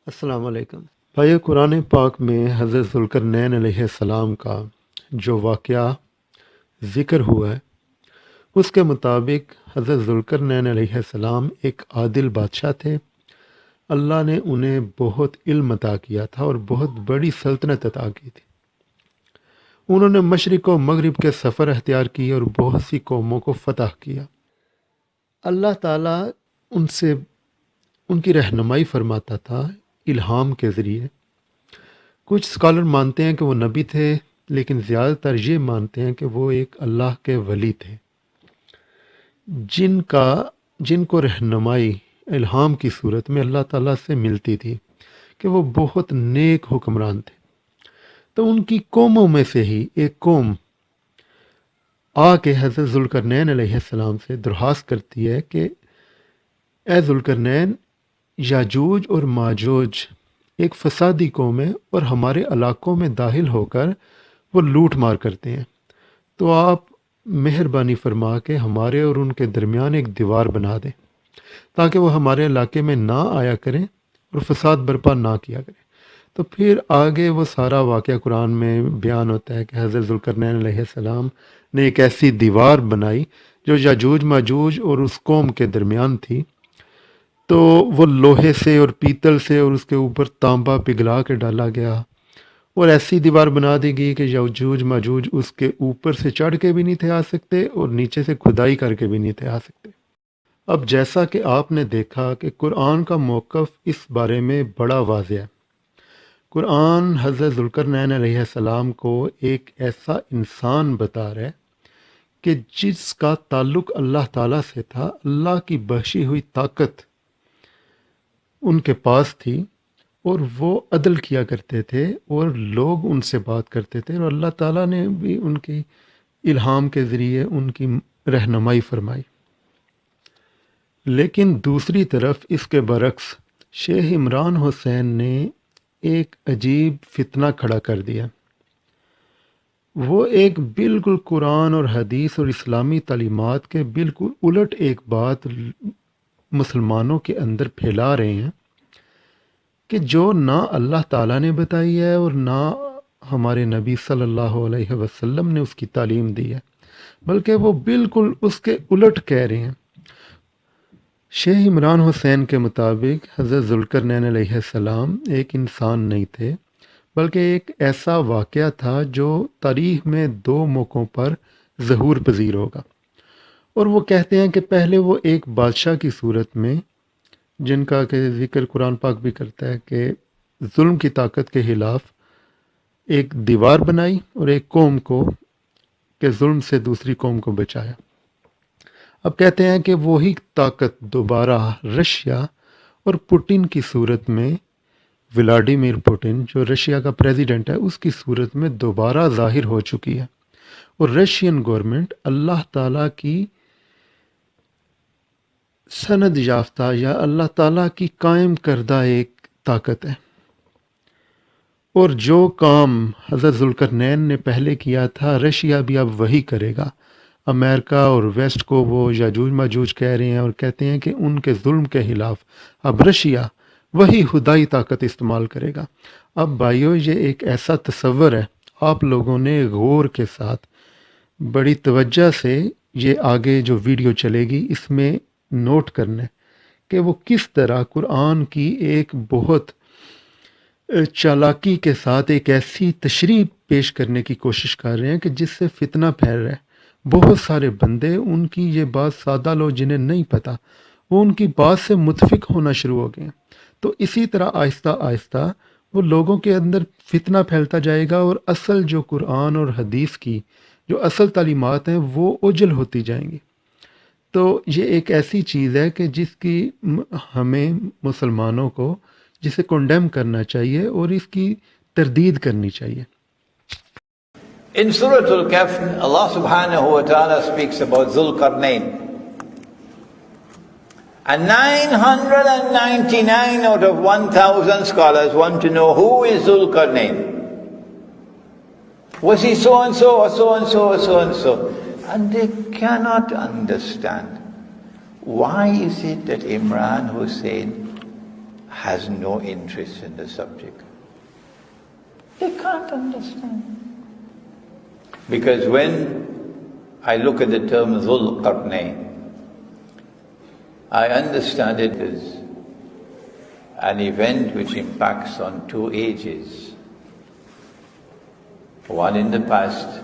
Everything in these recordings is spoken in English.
السلام علیکم بھائی، قرآن پاک میں حضرت ذوالقرنین علیہ السلام کا جو واقعہ ذکر ہوا ہے اس کے مطابق حضرت ذوالقرنین علیہ السلام ایک عادل بادشاہ تھے۔ اللہ نے انہیں بہت علم عطا کیا تھا اور بہت بڑی سلطنت عطا کی تھی۔ انہوں نے مشرق و مغرب کے سفر اختیار کیے اور بہت سی قوموں کو فتح کیا۔ اللہ تعالیٰ ان سے ان کی رہنمائی فرماتا تھا الہام کے ذریعے۔ کچھ اسکالر مانتے ہیں کہ وہ نبی تھے، لیکن زیادہ تر یہ مانتے ہیں کہ وہ ایک اللہ کے ولی تھے جن کو رہنمائی الہام کی صورت میں اللہ تعالیٰ سے ملتی تھی، کہ وہ بہت نیک حکمران تھے۔ تو ان کی قوموں میں سے ہی ایک قوم آ کے حضرت ذوالقرنین علیہ السلام سے درخواست کرتی ہے کہ اے ذوالقرنین، یاجوج اور ماجوج ایک فسادی قوم ہے اور ہمارے علاقوں میں داخل ہو کر وہ لوٹ مار کرتے ہیں، تو آپ مہربانی فرما کے ہمارے اور ان کے درمیان ایک دیوار بنا دیں تاکہ وہ ہمارے علاقے میں نہ آیا کریں اور فساد برپا نہ کیا کریں۔ تو پھر آگے وہ سارا واقعہ قرآن میں بیان ہوتا ہے کہ حضرت ذوالقرنین علیہ السلام نے ایک ایسی دیوار بنائی جو یاجوج ماجوج اور اس قوم کے درمیان تھی۔ تو وہ لوہے سے اور پیتل سے اور اس کے اوپر تانبا پگھلا کے ڈالا گیا، اور ایسی دیوار بنا دی گئی کہ یاجوج ماجوج اس کے اوپر سے چڑھ کے بھی نہیں تھے آ سکتے اور نیچے سے کھدائی کر کے بھی نہیں تھے آ سکتے۔ اب جیسا کہ آپ نے دیکھا کہ قرآن کا موقف اس بارے میں بڑا واضح ہے۔ قرآن حضرت ذوالقرنین علیہ السلام کو ایک ایسا انسان بتا رہا ہے کہ جس کا تعلق اللہ تعالیٰ سے تھا، اللہ کی بخشی ہوئی طاقت ان کے پاس تھی، اور وہ عدل کیا کرتے تھے اور لوگ ان سے بات کرتے تھے، اور اللہ تعالیٰ نے بھی ان کی الہام کے ذریعے ان کی رہنمائی فرمائی۔ لیکن دوسری طرف اس کے برعکس شیخ عمران حسین نے ایک عجیب فتنہ کھڑا کر دیا۔ وہ ایک بالکل قرآن اور حدیث اور اسلامی تعلیمات کے بالکل الٹ ایک بات مسلمانوں کے اندر پھیلا رہے ہیں کہ جو نہ اللہ تعالیٰ نے بتائی ہے اور نہ ہمارے نبی صلی اللہ علیہ وسلم نے اس کی تعلیم دی ہے، بلکہ وہ بالکل اس کے الٹ کہہ رہے ہیں۔ شیخ عمران حسین کے مطابق حضرت ذوالقرنین علیہ السلام ایک انسان نہیں تھے، بلکہ ایک ایسا واقعہ تھا جو تاریخ میں دو موقعوں پر ظہور پذیر ہوگا۔ اور وہ کہتے ہیں کہ پہلے وہ ایک بادشاہ کی صورت میں، جن کا کہ ذکر قرآن پاک بھی کرتا ہے کہ ظلم کی طاقت کے خلاف ایک دیوار بنائی اور ایک قوم کو کہ ظلم سے دوسری قوم کو بچایا۔ اب کہتے ہیں کہ وہی طاقت دوبارہ رشیا اور پوٹن کی صورت میں، ولادیمیر پوٹن جو رشیا کا پریزیڈنٹ ہے، اس کی صورت میں دوبارہ ظاہر ہو چکی ہے، اور رشین گورنمنٹ اللہ تعالیٰ کی سند یافتہ یا اللہ تعالیٰ کی قائم کردہ ایک طاقت ہے۔ اور جو کام حضرت ذوالقرنین نے پہلے کیا تھا، رشیا بھی اب وہی کرے گا۔ امریکہ اور ویسٹ کو وہ یاجوج ماجوج کہہ رہے ہیں اور کہتے ہیں کہ ان کے ظلم کے خلاف اب رشیا وہی خدائی طاقت استعمال کرے گا۔ اب بھائیو، یہ ایک ایسا تصور ہے، آپ لوگوں نے غور کے ساتھ بڑی توجہ سے یہ آگے جو ویڈیو چلے گی اس میں نوٹ کرنا ہے کہ وہ کس طرح قرآن کی ایک بہت چالاکی کے ساتھ ایک ایسی تشریح پیش کرنے کی کوشش کر رہے ہیں کہ جس سے فتنہ پھیل رہا ہے۔ بہت سارے بندے ان کی یہ بات، سادہ لوگ جنہیں نہیں پتہ، وہ ان کی بات سے متفق ہونا شروع ہو گئے ہیں۔ تو اسی طرح آہستہ آہستہ وہ لوگوں کے اندر فتنہ پھیلتا جائے گا، اور اصل جو قرآن اور حدیث کی جو اصل تعلیمات ہیں وہ اوجھل ہوتی جائیں گی۔ تو یہ ایک ایسی چیز ہے کہ جس کی ہمیں مسلمانوں کو جسے کنڈیم کرنا چاہیے اور اس کی تردید کرنی چاہیے۔ In Surah Al-Kahf, Allah subhanahu wa ta'ala speaks about Zulqarnain. And 999 out of 1,000 scholars want to know who is Zulqarnain. Was he so and so or so and so or so and so? And they cannot understand. Why is it that Imran Hosein has no interest in the subject. They can't understand. Because when I look at the term Dhul Qarnayn, I understand it as an event which impacts on two ages. One in the past,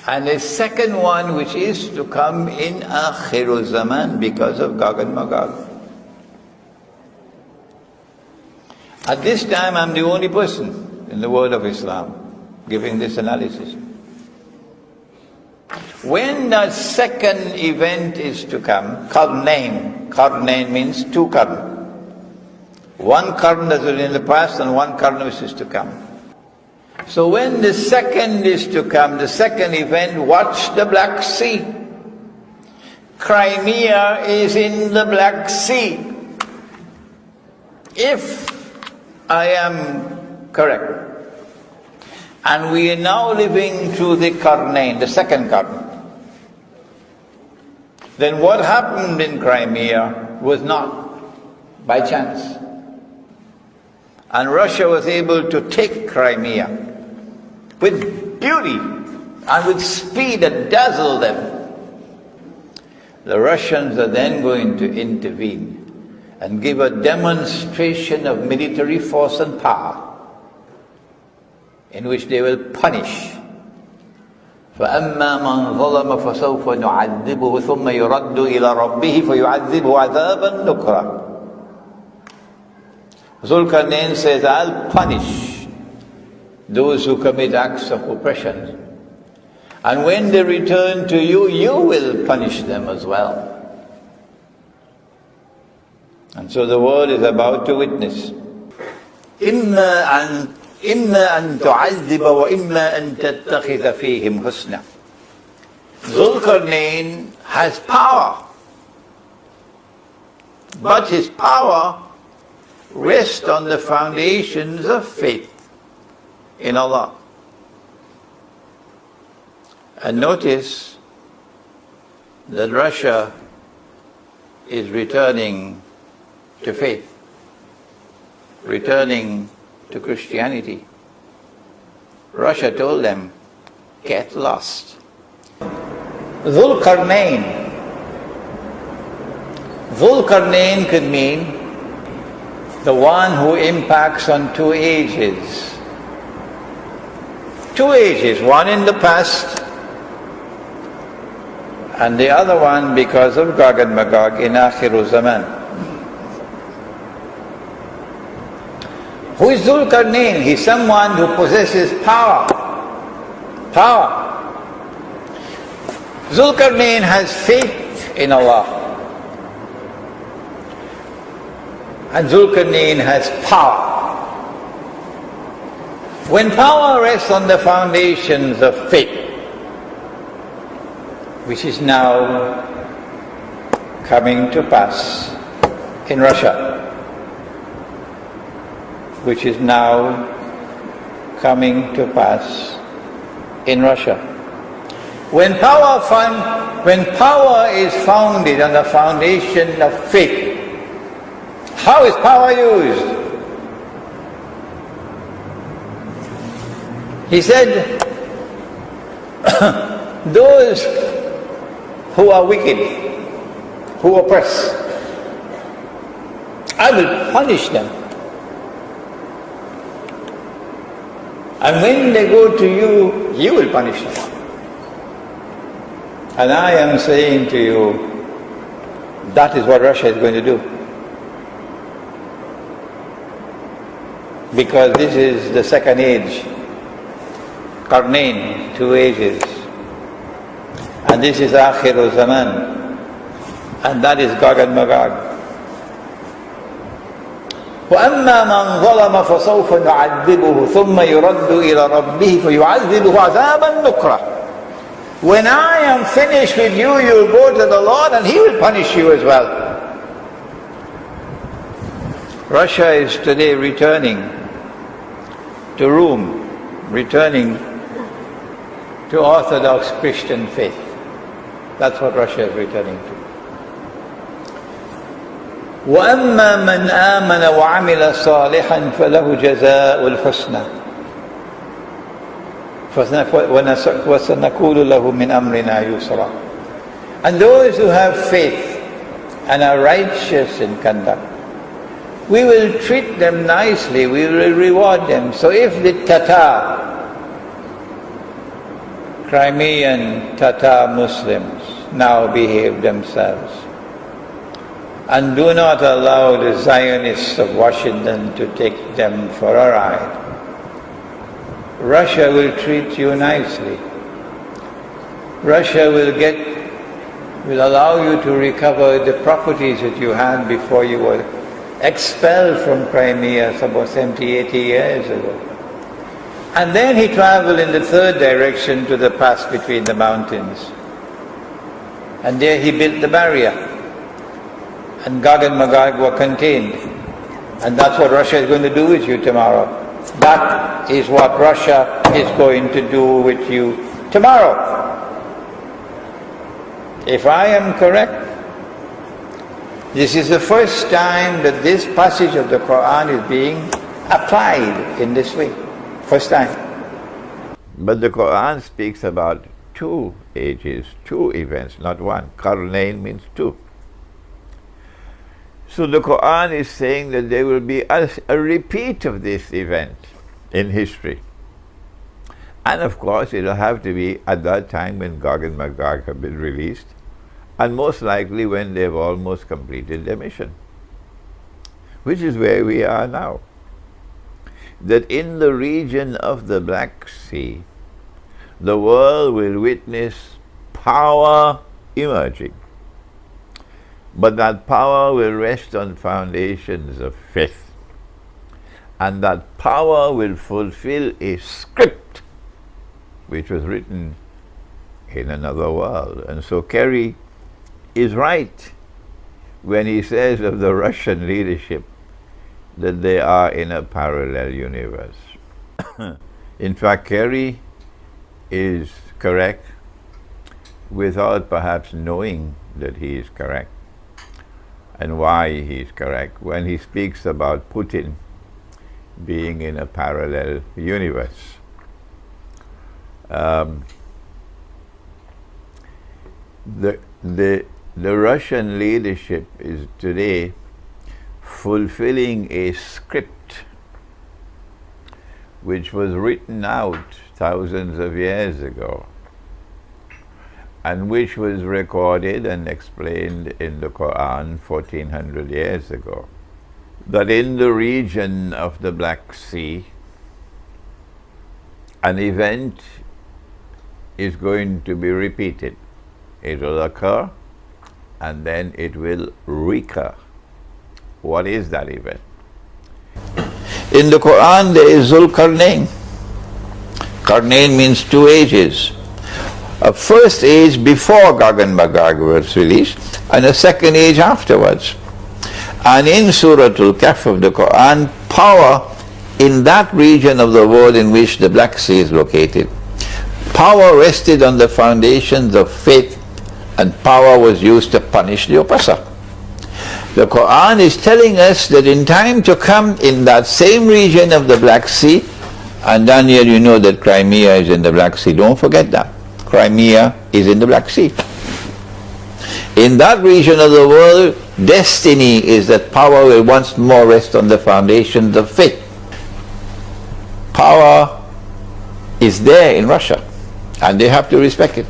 and a second one which is to come in Akhirul Zaman because of Gog and Magog. At this time, I'm the only person in the world of Islam giving this analysis. When the second event is to come, Qarnayn means two Qarn. One Qarn that was in the past and one Qarn which is to come. So when the second is to come, the second event, watch the Black Sea. Crimea is in the Black Sea. If I am correct. And we are now living through the Qarnayn, the second Qarn. Then what happened in Crimea was not by chance. And Russia was able to take Crimea with beauty and with speed that dazzled them. The Russians are then going to intervene and give a demonstration of military force and power in which they will punish. فَأَمَّا مَنْ ظَلَمَ فَسَوْفَ نُعَذِّبُهُ ثُمَّ يُرَدُّ إِلَى رَبِّهِ فَيُعَذِّبُهُ عَذَابًا نُكْرًا. Zulkarnain says, I'll punish those who commit acts of oppression. And when they return to you, you will punish them as well. And so the world is about to witness. إِمَّا أَن تُعَذِّبَ وَإِمَّا أَن تَتَّخِذَ فِيهِمْ حُسْنًا. Zulkarnain has power. But his power rests on the foundations of faith in Allah. And notice that Russia is returning to faith, returning to Christianity. Russia told them, get lost. Dhul-Qarnayn could mean the one who impacts on two ages. Two ages, one in the past and the other one because of Gog and Magog in Akhirul Zaman. Who is Dhul-Qarnayn? He's someone who possesses power. Dhul-Qarnayn has faith in Allah. And Dhul-Qarnayn has power. When power rests on the foundations of faith, which is now coming to pass in Russia, which is now coming to pass in Russia. When power is founded on the foundation of faith, how is power used? He said, those who are wicked, who oppress, I will punish them. And when they go to you, you will punish them. And I am saying to you, that is what Russia is going to do. Because this is the second age, Qarnayn, two ages. And this is Akhirul Zaman. And that is Gog and Magog. وَأَمَّا مَنْ ظَلَمَ فَسَوْفَ نُعَذِّبُهُ ثُمَّ يُرَدُّ إِلَى رَبِّهِ فَيُعَذِّبُهُ عَذَابًا نُكْرًا. When I am finished with you, you will go to the Lord and He will punish you as well. Russia is today returning to Rome, returning to Orthodox Christian faith. That's what Russia is returning to. وَأَمَّا مَنْ آمَنَ وَعَمِلَ صَالِحًا فَلَهُ جَزَاءُ الْحُسْنَى وَسَنَقُولُ لَهُ مِنْ أَمْرِنَا يُسْرًا. And those who have faith and are righteous in conduct, we will treat them nicely, we will reward them. So if the Tatar, Crimean Tatar Muslims now behave themselves and do not allow the Zionists of Washington to take them for a ride, Russia will treat you nicely. Russia will allow you to recover the properties that you had before you were expelled from Crimea about 70, 80 years ago. And then he traveled in the third direction to the pass between the mountains. And there he built the barrier. And Gog and Magog were contained. And that's what Russia is going to do with you tomorrow. That is what Russia is going to do with you tomorrow. If I am correct, this is the first time that this passage of the Quran is being applied in this way. First time. But the Quran speaks about two ages, two events, not one. Qarnayn means two. So the Quran is saying that there will be a repeat of this event in history. And of course it will have to be at that time when Gog and Magog have been released, and most likely when they've almost completed their mission. Which is where we are now. That in the region of the Black Sea, the world will witness power emerging. But that power will rest on foundations of faith. And that power will fulfill a script which was written in another world. And so Kerry is right when he says of the Russian leadership that they are in a parallel universe. In fact, Kerry is correct without perhaps knowing that he is correct and why he is correct when he speaks about Putin being in a parallel universe. The Russian leadership is today fulfilling a script which was written out thousands of years ago and which was recorded and explained in the Quran 1400 years ago. That in the region of the Black Sea, an event is going to be repeated. It will occur and then it will recur. What is that event? In the Quran there is Zulqarnain. Qarnayn means two ages. A first age before Gog and Magog was released and a second age afterwards. And in Surah Al-Kahf of the Quran, power in that region of the world in which the Black Sea is located, power rested on the foundations of faith, and power was used to punish the oppressor. The Quran is telling us that in time to come in that same region of the Black Sea, and Daniel, you know that Crimea is in the Black Sea, don't forget that. Crimea is in the Black Sea. In that region of the world, destiny is that power will once more rest on the foundations of faith. Power is there in Russia, and they have to respect it.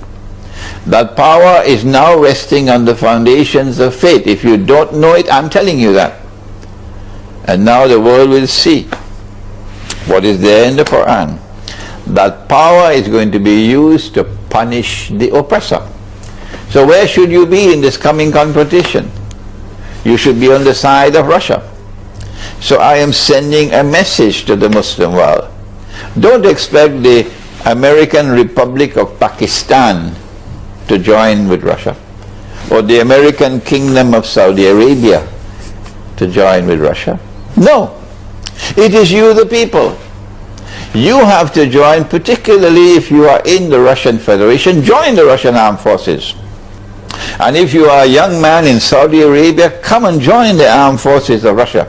That power is now resting on the foundations of faith. If you don't know it, I'm telling you that. And now the world will see what is there in the Quran. That power is going to be used to punish the oppressor. So where should you be in this coming competition? You should be on the side of Russia. So I am sending a message to the Muslim world. Don't expect the American Republic of Pakistan to join with Russia, or the American Kingdom of Saudi Arabia to join with Russia. No. It is you, the people. You have to join, particularly if you are in the Russian Federation. Join the Russian Armed Forces. And if you are a young man in Saudi Arabia, come and join the armed forces of Russia.